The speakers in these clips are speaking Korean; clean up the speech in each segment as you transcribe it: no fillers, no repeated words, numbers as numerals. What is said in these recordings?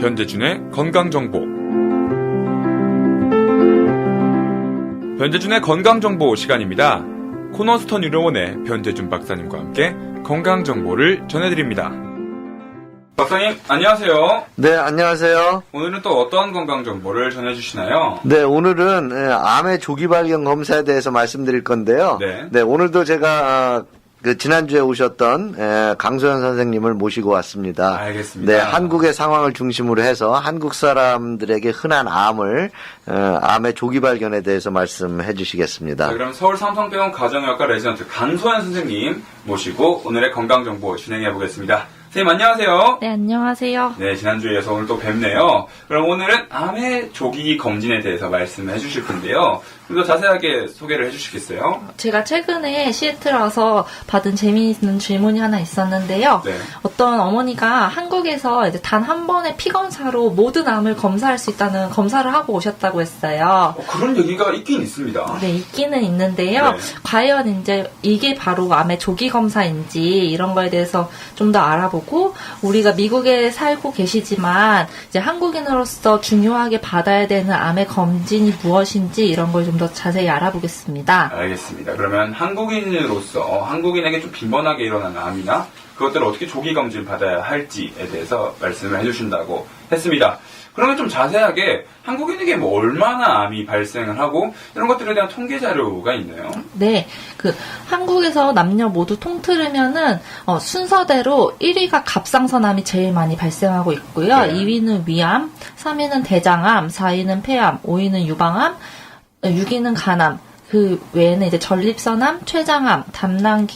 변재준의 건강정보. 변재준의 건강정보 시간입니다. 코너스턴 의료원의 변재준 박사님과 함께 건강정보를 전해드립니다. 박사님, 안녕하세요. 네, 안녕하세요. 오늘은 또 어떤 건강정보를 전해주시나요? 네, 오늘은 암의 조기 발견 검사에 대해서 말씀드릴 건데요. 네. 오늘도 제가 지난주에 오셨던 강소연 선생님을 모시고 왔습니다. 알겠습니다. 네, 한국의 상황을 중심으로 해서 한국 사람들에게 흔한 암의 조기 발견에 대해서 말씀해 주시겠습니다. 자, 그럼 서울 삼성병원 가정의학과 레지던트 강소연 선생님 모시고 오늘의 건강정보 진행해 보겠습니다. 선생님, 안녕하세요. 네, 안녕하세요. 네, 지난주에 이어서 오늘 또 뵙네요. 그럼 오늘은 암의 조기 검진에 대해서 말씀해 주실 건데요. 좀 더 자세하게 소개를 해 주시겠어요? 제가 최근에 시애틀 와서 받은 재미있는 질문이 하나 있었는데요. 네. 어떤 어머니가 한국에서 이제 단 한 번의 피검사로 모든 암을 검사할 수 있다는 검사를 하고 오셨다고 했어요. 그런 얘기가 있긴 있습니다. 네, 있기는 있는데요. 네. 과연 이제 이게 바로 암의 조기 검사인지 이런 거에 대해서 좀 더 알아보고, 우리가 미국에 살고 계시지만 이제 한국인으로서 중요하게 받아야 되는 암의 검진이 무엇인지 이런 걸 좀 더 자세히 알아보겠습니다. 알겠습니다. 그러면 한국인으로서 한국인에게 좀 빈번하게 일어나는 암이나 그것들을 어떻게 조기 검진 받아야 할지에 대해서 말씀을 해주신다고 했습니다. 그러면 좀 자세하게 한국인에게 뭐 얼마나 암이 발생을 하고 이런 것들에 대한 통계 자료가 있나요? 네, 한국에서 남녀 모두 통틀으면은 순서대로 1위가 갑상선암이 제일 많이 발생하고 있고요. 네. 2위는 위암, 3위는 대장암, 4위는 폐암, 5위는 유방암, 6위는 간암. 그 외에는 이제 전립선암, 췌장암, 담낭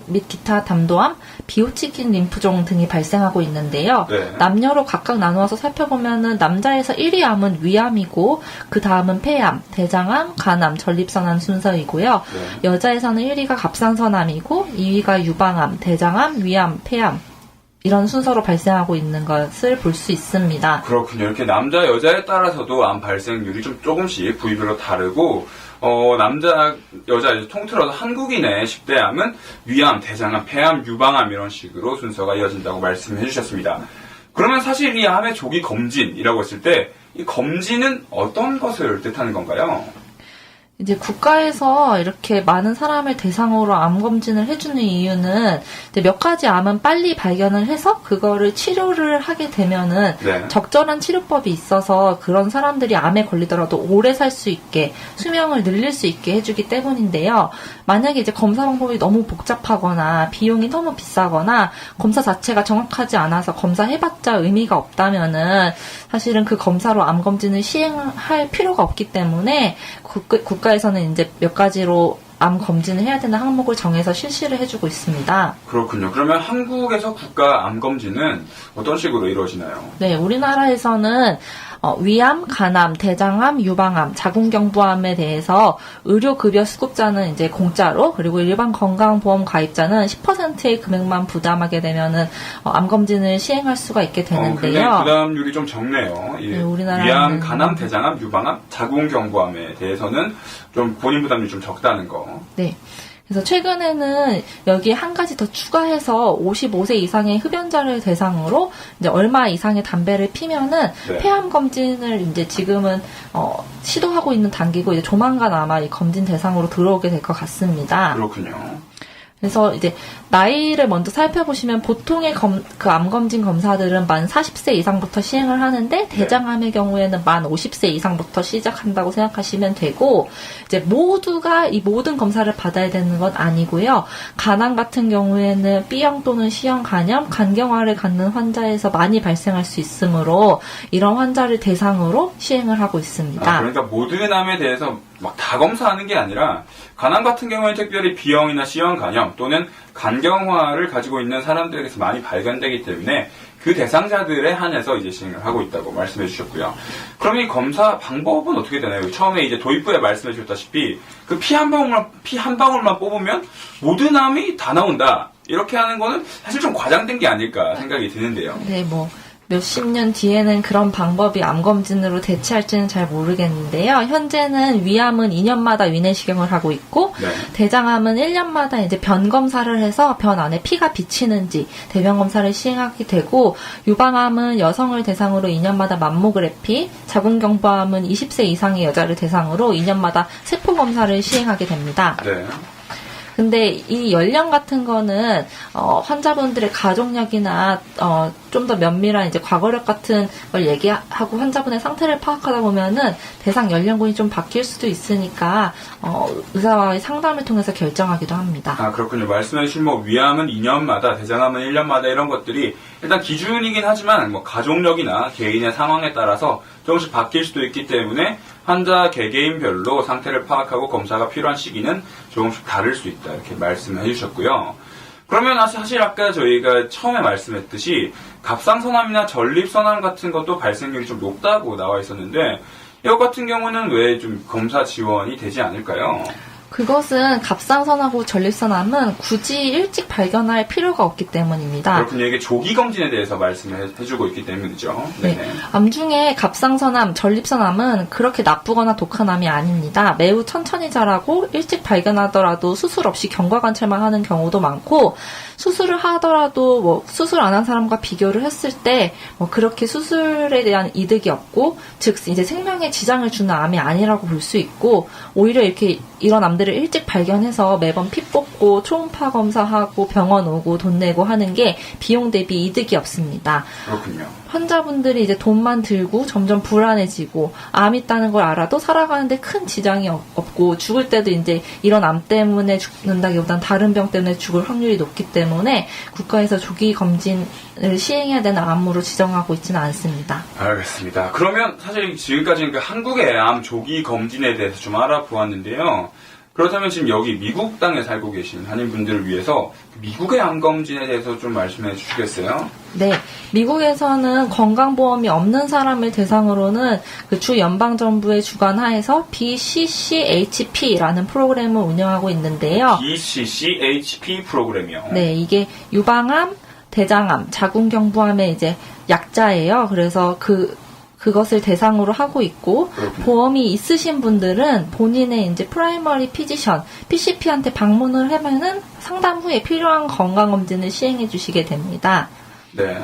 및 기타 담도암, 비호치킨 림프종 등이 발생하고 있는데요. 네. 남녀로 각각 나누어서 살펴보면은 남자에서 1위 암은 위암이고 그 다음은 폐암, 대장암, 간암, 전립선암 순서이고요. 네. 여자에서는 1위가 갑상선암이고 2위가 유방암, 대장암, 위암, 폐암 이런 순서로 발생하고 있는 것을 볼 수 있습니다. 그렇군요. 이렇게 남자, 여자에 따라서도 암 발생률이 좀 조금씩 부위별로 다르고, 남자, 여자 통틀어서 한국인의 10대 암은 위암, 대장암, 폐암, 유방암 이런 식으로 순서가 이어진다고 말씀해 주셨습니다. 그러면 사실 이 암의 조기 검진이라고 했을 때, 이 검진은 어떤 것을 뜻하는 건가요? 이제 국가에서 이렇게 많은 사람을 대상으로 암 검진을 해주는 이유는 이제 몇 가지 암은 빨리 발견을 해서 그거를 치료를 하게 되면은 네. 적절한 치료법이 있어서 그런 사람들이 암에 걸리더라도 오래 살 수 있게 수명을 늘릴 수 있게 해주기 때문인데요. 만약에 이제 검사 방법이 너무 복잡하거나 비용이 너무 비싸거나 검사 자체가 정확하지 않아서 검사해봤자 의미가 없다면은 사실은 그 검사로 암 검진을 시행할 필요가 없기 때문에 국가에서는 이제 몇 가지로 암 검진을 해야 되는 항목을 정해서 실시를 해주고 있습니다. 그렇군요. 그러면 한국에서 국가 암 검진은 어떤 식으로 이루어지나요? 네, 우리나라에서는 위암, 간암, 대장암, 유방암, 자궁경부암에 대해서 의료급여 수급자는 이제 공짜로, 그리고 일반 건강보험 가입자는 10%의 금액만 부담하게 되면은 암 검진을 시행할 수가 있게 되는데요. 굉장히 부담률이 좀 적네요. 네, 우리나라는 위암, 간암, 대장암, 유방암, 자궁경부암에 대해서는 좀 본인 부담률이 좀 적다는 거. 네. 그래서 최근에는 여기에 한 가지 더 추가해서 55세 이상의 흡연자를 대상으로 이제 얼마 이상의 담배를 피면은 네. 폐암 검진을 이제 지금은 시도하고 있는 단계고 이제 조만간 아마 이 검진 대상으로 들어오게 될 것 같습니다. 그렇군요. 그래서 이제 나이를 먼저 살펴보시면 보통의 그 암검진 검사들은 만 40세 이상부터 시행을 하는데 대장암의 경우에는 만 50세 이상부터 시작한다고 생각하시면 되고, 이제 모두가 이 모든 검사를 받아야 되는 건 아니고요. 간암 같은 경우에는 B형 또는 C형 간염, 간경화를 갖는 환자에서 많이 발생할 수 있으므로 이런 환자를 대상으로 시행을 하고 있습니다. 그러니까 모든 암에 대해서 막 다 검사하는 게 아니라 간암 같은 경우에는 특별히 B형이나 C형 간염 또는 간경화를 가지고 있는 사람들에게서 많이 발견되기 때문에 그 대상자들에 한해서 이제 시행을 하고 있다고 말씀해 주셨고요. 그럼 이 검사 방법은 어떻게 되나요? 처음에 이제 도입부에 말씀해 주셨다시피 그 피 한 방울만 뽑으면 모든 암이 다 나온다. 이렇게 하는 거는 사실 좀 과장된 게 아닐까 생각이 드는데요. 네, 몇십 년 뒤에는 그런 방법이 암검진으로 대체할지는 잘 모르겠는데요. 현재는 위암은 2년마다 위내시경을 하고 있고, 네. 대장암은 1년마다 이제 변 검사를 해서 변 안에 피가 비치는지 대변 검사를 시행하게 되고, 유방암은 여성을 대상으로 2년마다 맘모그래피, 자궁경부암은 20세 이상의 여자를 대상으로 2년마다 세포 검사를 시행하게 됩니다. 네. 근데 이 연령 같은 거는 환자분들의 가족력이나 좀 더 면밀한 이제 과거력 같은 걸 얘기하고 환자분의 상태를 파악하다 보면은 대상 연령군이 좀 바뀔 수도 있으니까 의사와의 상담을 통해서 결정하기도 합니다. 아, 그렇군요. 말씀해주신 뭐 위암은 2년마다, 대장암은 1년마다 이런 것들이 일단 기준이긴 하지만 뭐 가족력이나 개인의 상황에 따라서 조금씩 바뀔 수도 있기 때문에 환자 개개인별로 상태를 파악하고 검사가 필요한 시기는 조금씩 다를 수 있다. 이렇게 말씀해 주셨고요. 그러면 사실 아까 저희가 처음에 말씀했듯이 갑상선암이나 전립선암 같은 것도 발생률이 좀 높다고 나와 있었는데 이것 같은 경우는 왜 좀 검사 지원이 되지 않을까요? 그것은 갑상선암하고 전립선암은 굳이 일찍 발견할 필요가 없기 때문입니다. 그렇군요. 이게 조기 검진에 대해서 말씀을 해주고 있기 때문이죠. 네. 암 중에 갑상선암, 전립선암은 그렇게 나쁘거나 독한 암이 아닙니다. 매우 천천히 자라고 일찍 발견하더라도 수술 없이 경과관찰만 하는 경우도 많고, 수술을 하더라도 뭐 수술 안 한 사람과 비교를 했을 때 뭐 그렇게 수술에 대한 이득이 없고, 즉 이제 생명에 지장을 주는 암이 아니라고 볼 수 있고, 오히려 이렇게 이런 암들을 일찍 발견해서 매번 피 뽑고 초음파 검사하고 병원 오고 돈 내고 하는 게 비용 대비 이득이 없습니다. 그렇군요. 환자분들이 이제 돈만 들고 점점 불안해지고 암 있다는 걸 알아도 살아가는데 큰 지장이 없고 죽을 때도 이제 이런 암 때문에 죽는다기보단 다른 병 때문에 죽을 확률이 높기 때문에 국가에서 조기 검진을 시행해야 되는 암으로 지정하고 있지는 않습니다. 알겠습니다. 그러면 사실 지금까지는 그 한국의 암 조기 검진에 대해서 좀 알아보았는데요. 그렇다면 지금 여기 미국 땅에 살고 계신 한인분들을 위해서 미국의 암 검진에 대해서 좀 말씀해 주시겠어요? 네, 미국에서는 건강보험이 없는 사람을 대상으로는 그 주 연방정부의 주관하에서 BCCHP라는 프로그램을 운영하고 있는데요. BCCHP 프로그램이요. 네, 이게 유방암, 대장암, 자궁경부암의 이제 약자예요. 그래서 그것을 대상으로 하고 있고, 그렇군요. 보험이 있으신 분들은 본인의 이제 프라이머리 피지션, PCP한테 방문을 하면은 상담 후에 필요한 건강검진을 시행해 주시게 됩니다. 네.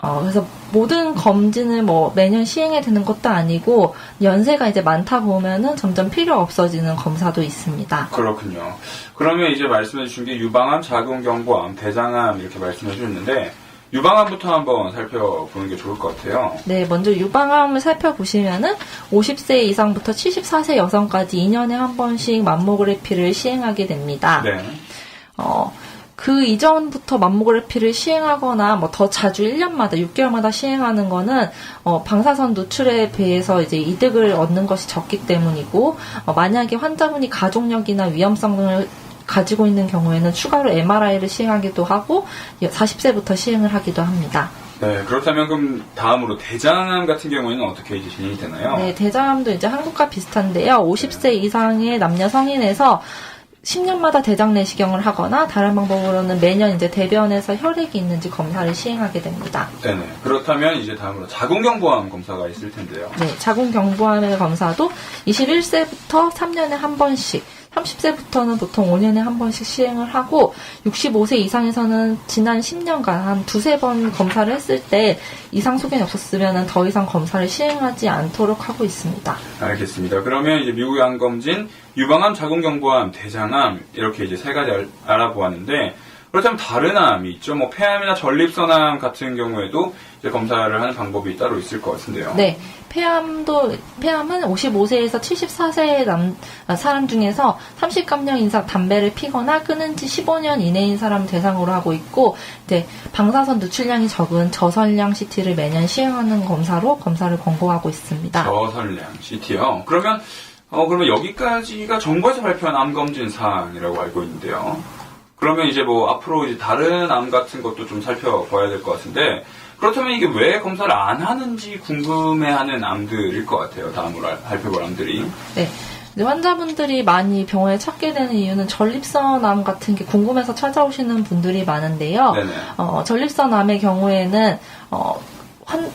그래서 모든 검진을 뭐 매년 시행해야 되는 것도 아니고, 연세가 이제 많다 보면은 점점 필요 없어지는 검사도 있습니다. 그렇군요. 그러면 이제 말씀해 주신 게 유방암, 자궁경부암, 대장암 이렇게 말씀해 주셨는데, 유방암부터 한번 살펴보는 게 좋을 것 같아요. 네, 먼저 유방암을 살펴보시면은 50세 이상부터 74세 여성까지 2년에 한 번씩 맘모그래피를 시행하게 됩니다. 네. 그 이전부터 맘모그래피를 시행하거나 뭐 더 자주 1년마다 6개월마다 시행하는 거는 방사선 누출에 비해서 이제 이득을 얻는 것이 적기 때문이고, 만약에 환자분이 가족력이나 위험성을 가지고 있는 경우에는 추가로 MRI를 시행하기도 하고 40세부터 시행을 하기도 합니다. 네, 그렇다면 그럼 다음으로 대장암 같은 경우에는 어떻게 이제 진행이 되나요? 네, 대장암도 이제 한국과 비슷한데요. 50세 이상의 남녀 성인에서 10년마다 대장 내시경을 하거나 다른 방법으로는 매년 이제 대변에서 혈액이 있는지 검사를 시행하게 됩니다. 네네. 그렇다면 이제 다음으로 자궁경부암 검사가 있을 텐데요. 네, 자궁경부암의 검사도 21세부터 3년에 한 번씩, 30세부터는 보통 5년에 한 번씩 시행을 하고, 65세 이상에서는 지난 10년간 한 두세 번 검사를 했을 때 이상 소견이 없었으면 더 이상 검사를 시행하지 않도록 하고 있습니다. 알겠습니다. 그러면 이제 미국의 암 검진, 유방암, 자궁경부암, 대장암 이렇게 이제 세 가지 알아보았는데, 그렇다면 다른 암이 있죠. 뭐 폐암이나 전립선암 같은 경우에도 이제 검사를 하는 방법이 따로 있을 것 같은데요. 네, 폐암은 55세에서 74세 사람 중에서 30감령 이상 담배를 피거나 끊은 지 15년 이내인 사람 대상으로 하고 있고, 이제 방사선 누출량이 적은 저선량 CT를 매년 시행하는 검사로 검사를 권고하고 있습니다. 저선량 CT요. 그러면 여기까지가 정부에서 발표한 암 검진 사항이라고 알고 있는데요. 그러면 이제 뭐 앞으로 이제 다른 암 같은 것도 좀 살펴봐야 될 것 같은데, 그렇다면 이게 왜 검사를 안 하는지 궁금해하는 암들일 것 같아요. 다음으로 살펴볼 암들이. 네. 이제 환자분들이 많이 병원에 찾게 되는 이유는 전립선암 같은 게 궁금해서 찾아오시는 분들이 많은데요. 네네. 전립선암의 경우에는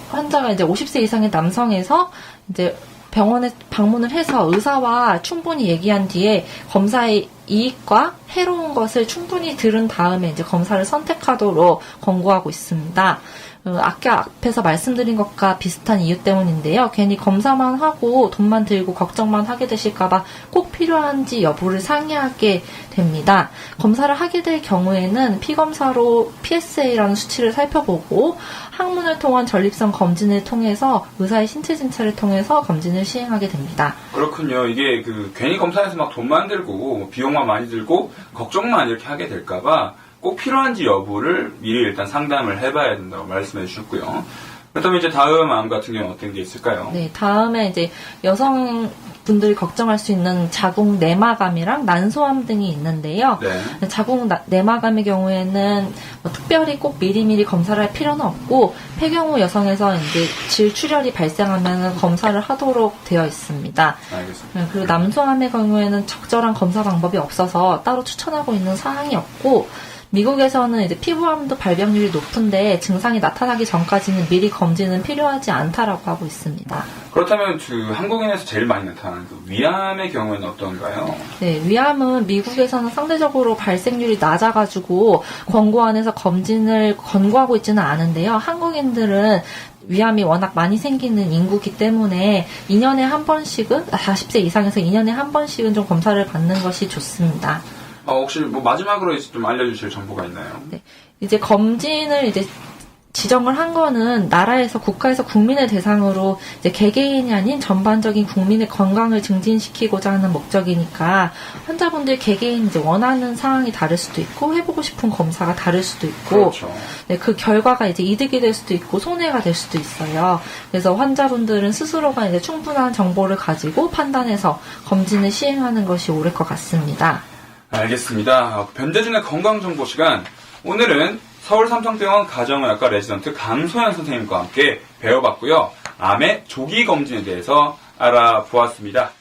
환자가 이제 50세 이상의 남성에서 이제 병원에 방문을 해서 의사와 충분히 얘기한 뒤에 검사의 이익과 해로운 것을 충분히 들은 다음에 이제 검사를 선택하도록 권고하고 있습니다. 아까 앞에서 말씀드린 것과 비슷한 이유 때문인데요. 괜히 검사만 하고 돈만 들고 걱정만 하게 되실까봐 꼭 필요한지 여부를 상의하게 됩니다. 검사를 하게 될 경우에는 피검사로 PSA라는 수치를 살펴보고 항문을 통한 전립선 검진을 통해서 의사의 신체 진찰을 통해서 검진을 시행하게 됩니다. 그렇군요. 이게 괜히 검사해서 막 돈만 들고 뭐 비용만 많이 들고 걱정만 이렇게 하게 될까봐 꼭 필요한지 여부를 미리 일단 상담을 해봐야 된다고 말씀해 주셨고요. 그렇다면 이제 다음 암 같은 경우는 어떤 게 있을까요? 네, 다음에 이제 여성분들이 걱정할 수 있는 자궁 내막암이랑 난소암 등이 있는데요. 네. 자궁 내막암의 경우에는 뭐 특별히 꼭 미리미리 검사를 할 필요는 없고 폐경후 여성에서 이제 질출혈이 발생하면 검사를 하도록 되어 있습니다. 알겠습니다. 그리고 남소암의 경우에는 적절한 검사 방법이 없어서 따로 추천하고 있는 사항이 없고 미국에서는 이제 피부암도 발병률이 높은데 증상이 나타나기 전까지는 미리 검진은 필요하지 않다라고 하고 있습니다. 그렇다면 한국인에서 제일 많이 나타나는 위암의 경우에는 어떤가요? 네, 위암은 미국에서는 상대적으로 발생률이 낮아가지고 권고안에서 검진을 권고하고 있지는 않은데요. 한국인들은 위암이 워낙 많이 생기는 인구기 때문에 2년에 한 번씩은 40세 이상에서 2년에 한 번씩은 좀 검사를 받는 것이 좋습니다. 혹시 마지막으로 좀 알려주실 정보가 있나요? 네. 이제 검진을 이제 지정을 한 거는 나라에서 국가에서 국민을 대상으로 이제 개개인이 아닌 전반적인 국민의 건강을 증진시키고자 하는 목적이니까 환자분들 개개인 이제 원하는 상황이 다를 수도 있고 해보고 싶은 검사가 다를 수도 있고 그렇죠. 네, 그 결과가 이제 이득이 될 수도 있고 손해가 될 수도 있어요. 그래서 환자분들은 스스로가 이제 충분한 정보를 가지고 판단해서 검진을 시행하는 것이 옳을 것 같습니다. 알겠습니다. 변대준의 건강정보 시간. 오늘은 서울 삼성병원 가정의학과 레지던트 강소연 선생님과 함께 배워봤고요. 암의 조기 검진에 대해서 알아보았습니다.